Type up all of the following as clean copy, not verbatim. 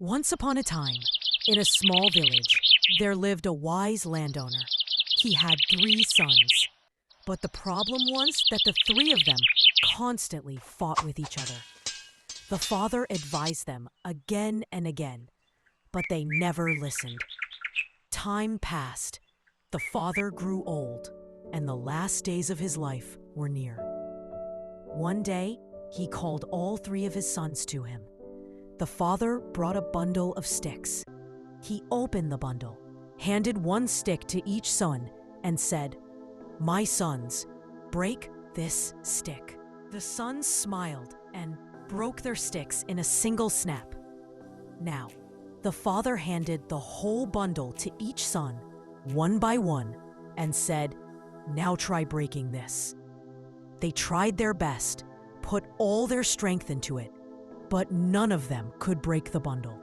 Once upon a time, in a small village, there lived a wise landowner. He had 3 sons, but the problem was that the 3 of them constantly fought with each other. The father advised them again and again, but they never listened. Time passed. The father grew old, and the last days of his life were near. One day, he called all 3 of his sons to him. The father brought a bundle of sticks. He opened the bundle, handed 1 stick to each son, and said, "My sons, break this stick." The sons smiled and broke their sticks in a single snap. Now, the father handed the whole bundle to each son, one by one, and said, "Now try breaking this." They tried their best, put all their strength into it, but none of them could break the bundle.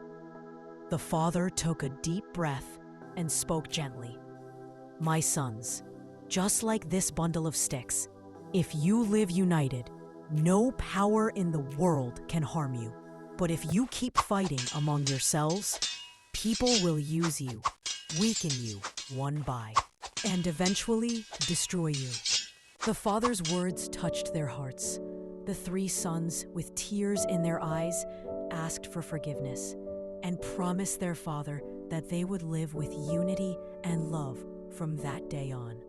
The father took a deep breath and spoke gently. "My sons, just like this bundle of sticks, if you live united, no power in the world can harm you. But if you keep fighting among yourselves, people will use you, weaken you one by, and eventually destroy you." The father's words touched their hearts. The 3 sons, with tears in their eyes, asked for forgiveness and promised their father that they would live with unity and love from that day on.